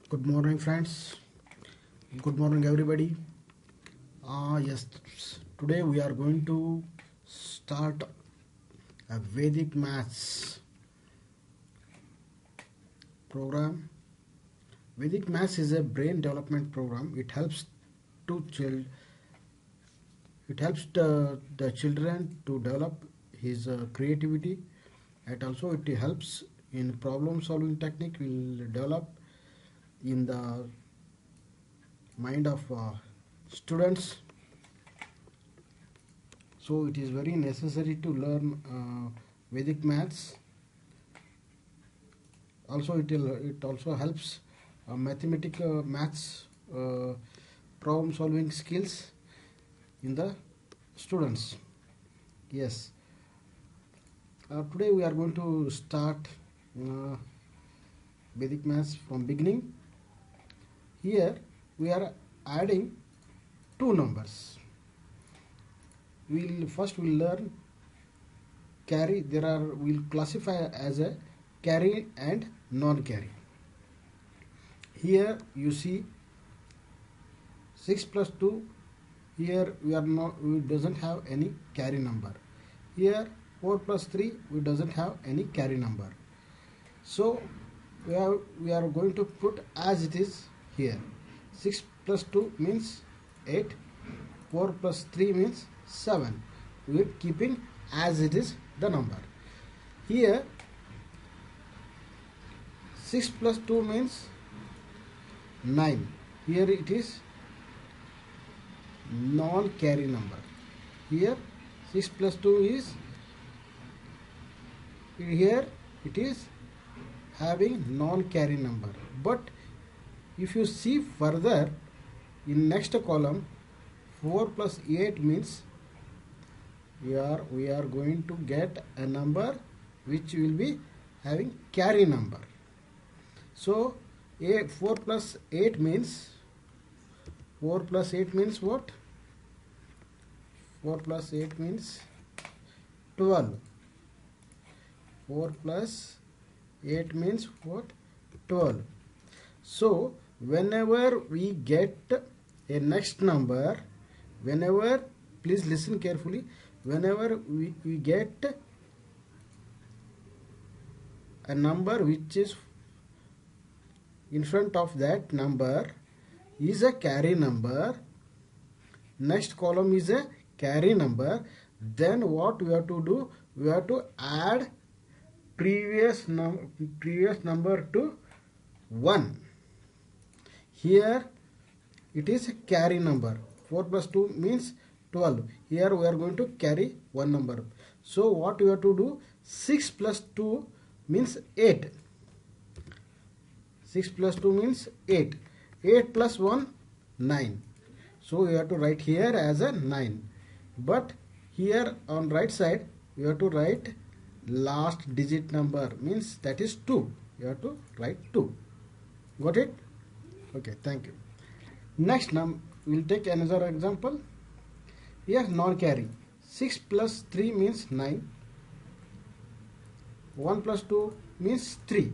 Good morning, friends. Good morning, everybody. Yes, today we are going to start a Vedic Maths program. Vedic Maths is a brain development program. It helps the children to develop his creativity, and also it helps in problem solving technique will develop in the mind of students. So it is very necessary to learn Vedic Maths. Also it also helps mathematical maths problem solving skills in the students. Yes, today we are going to start Vedic Maths from beginning. Here we are adding two numbers. We'll learn carry. We'll classify as a carry and non-carry. Here you see 6 plus 2. Here we doesn't have any carry number. Here 4 plus 3 we doesn't have any carry number. So we are going to put as it is here. 6 plus 2 means 8. 4 plus 3 means 7. We are keeping as it is the number. Here 6 plus 2 means 9. Here it is non-carry number. Here 6 plus 2 is, here it is having non-carry number. But if you see further in next column, 4 plus 8 means we are going to get a number which will be having carry number. So 4 plus 8 means what? 4 plus 8 means 12. 4 plus 8 means what? 12. So whenever we get a next number, please listen carefully, whenever we get a number which is in front of that number is a carry number, next column is a carry number, then what we have to do? We have to add previous number to 1. Here it is a carry number. 4 plus 2 means 12. Here we are going to carry one number. So what we have to do? 6 plus 2 means 8. 6 plus 2 means 8. 8 plus 1, 9. So we have to write here as a 9. But here on right side, we have to write last digit number, means that is 2. You have to write 2. Got it? Okay, thank you. Next, we'll take another example. Here non-carry. 6 plus 3 means 9. 1 plus 2 means 3.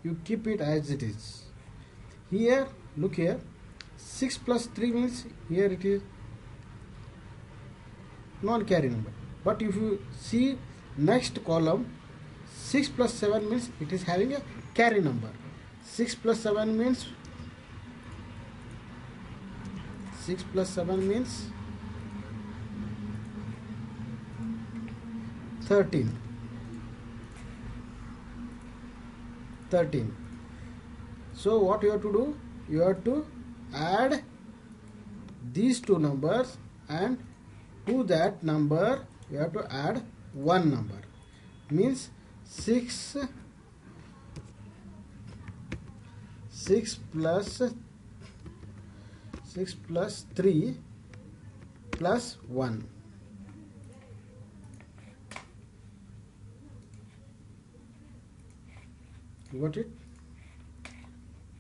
You keep it as it is. Here, look here. 6 plus 3 means here it is non-carry number. But if you see next column, 6 plus 7 means it is having a carry number. 6 plus 7 means 13. 13. So what you have to do? You have to add these two numbers, and to that number you have to add one number, means 6 plus 3 plus 1. You got it?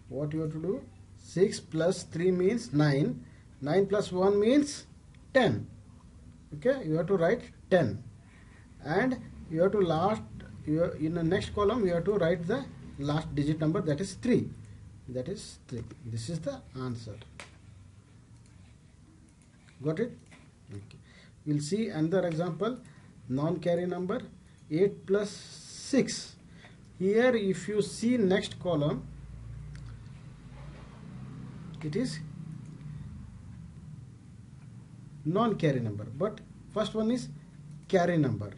What you have to do? 6 plus 3 means 9. 9 plus 1 means 10. Okay, you have to write 10. And you have to in the next column you have to write the last digit number, that is 3. that is 3. This is the answer. Got it? Okay. We'll see another example. Non-carry number 8 plus 6. Here if you see next column, it is non-carry number, but first one is carry number.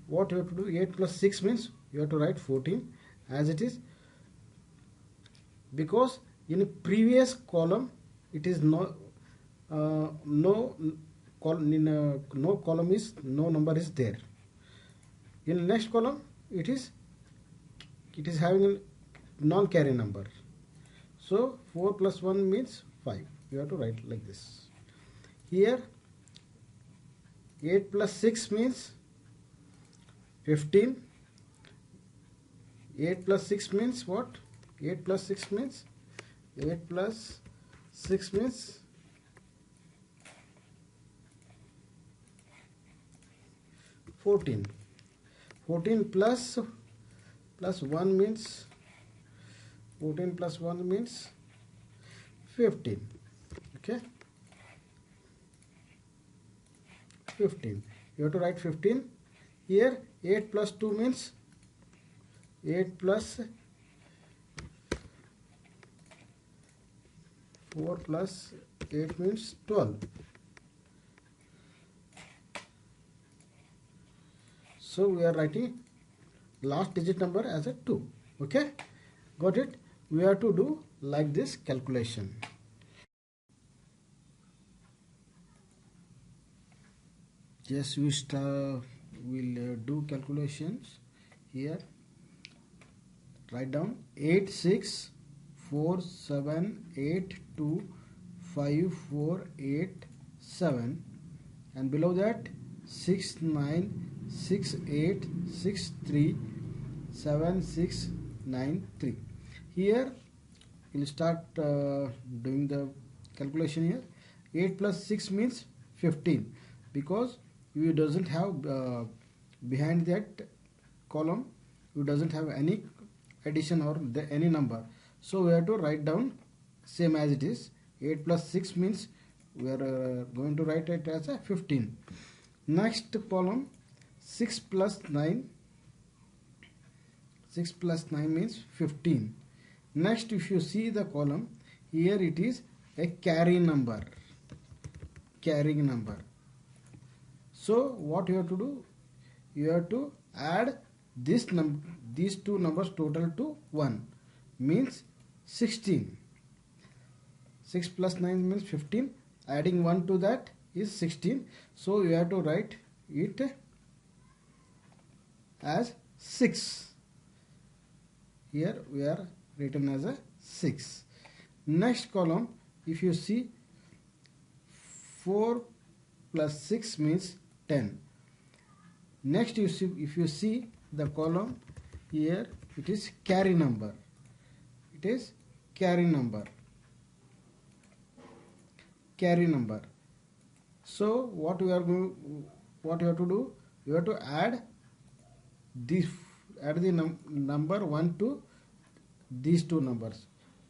What you have to do? 8 plus 6 means you have to write 14 as it is, because in previous column it is no column is no number is there. In next column it is having a non-carry number. So 4 plus 1 means 5. You have to write like this. Here 8 plus 6 means 15. 8 plus 6 means what? 8 plus 6 means 14. 14 plus 1 means 14 plus 1 means 15. Okay, 15. You have to write 15. Here 8 plus 2 means 8 plus 4 plus 8 means 12. So we are writing last digit number as a 2. Okay, got it? We have to do like this calculation. Yes, we'll do calculations. Here write down 8 6 4 7 8 2 5 4 8 7, and below that 6 9 6 8 6 3 7 6 9 3. Here we'll start doing the calculation. Here 8 plus 6 means 15, because you doesn't have behind that column you doesn't have any addition or any number, so we have to write down same as it is. 8 plus 6 means we are going to write it as a 15. Next column 6 plus 9. 6 plus 9 means 15. Next, if you see the column, here it is a carry number. Carrying number. So what you have to do? You have to add these two numbers total to 1, means 16. 6 plus 9 means 15. Adding 1 to that is 16. So you have to write it as 6. Here we are written as a 6. Next column, if you see 4 plus 6 means 10. Next, if you see the column, here it is carry number. It is carry number. Carry number. So what you have to do? You have to add the number 1 to these two numbers.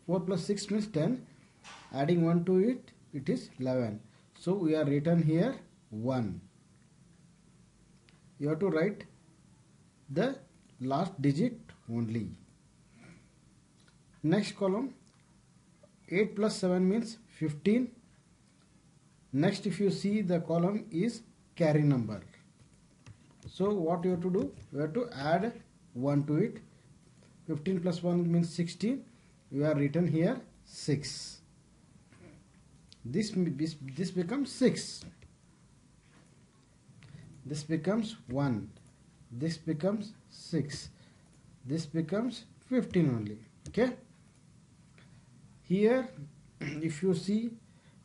4 plus 6 means 10. Adding 1 to it, it is 11. So we are written here 1. You have to write the last digit only. Next column, 8 plus 7 means 15. Next, if you see the column is carry number. So what you have to do? You have to add 1 to it. 15 plus 1 means 16. We are written here 6. This becomes 6. This becomes 1. This becomes 6. This becomes 15 only. Okay. Here, if you see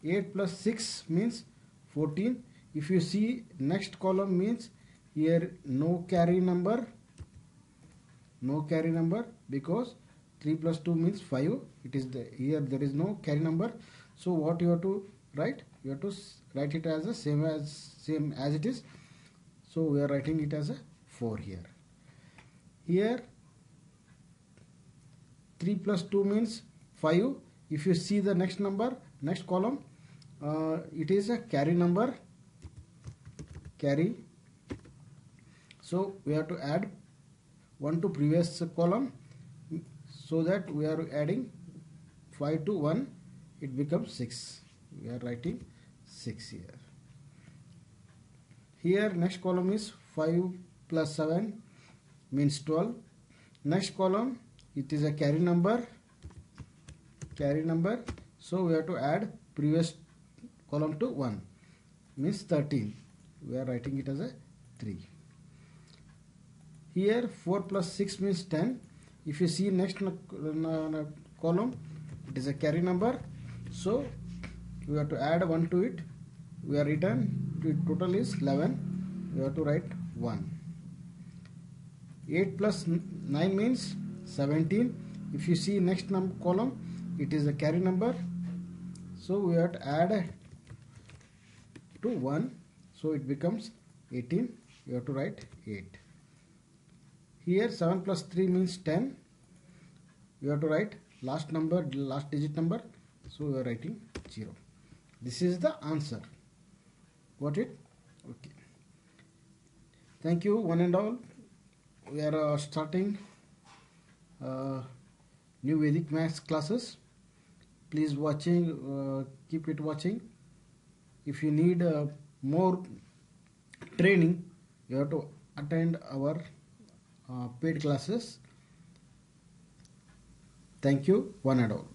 8 plus 6 means 14. If you see next column means here no carry number. No carry number, because 3 plus 2 means 5. It is here there is no carry number. So what you have to write? You have to write it as the same as it is. So we are writing it as a 4 here. Here 3 plus 2 means 5. If you see the next number, next column, it is a carry number, carry. So we have to add 1 to previous column, so that we are adding 5 to 1, it becomes 6. We are writing 6 here. Here next column is 5 plus 7 means 12. Next column, it is a carry number, so we have to add previous column to 1 means 13. We are writing it as a 3. Here 4 plus 6 means 10. If you see next column, it is a carry number, so we have to add 1 to it. We are written to total is 11. We have to write 1. 8 plus 9 means 17. If you see next column, it is a carry number, so we have to add to 1, so it becomes 18. You have to write 8. Here 7 plus 3 means 10. You have to write last digit number, so we are writing 0. This is the answer. Got it? Okay. Thank you one and all. We are starting new Vedic Maths classes. Please keep it watching. If you need more training, you have to attend our paid classes. Thank you one and all.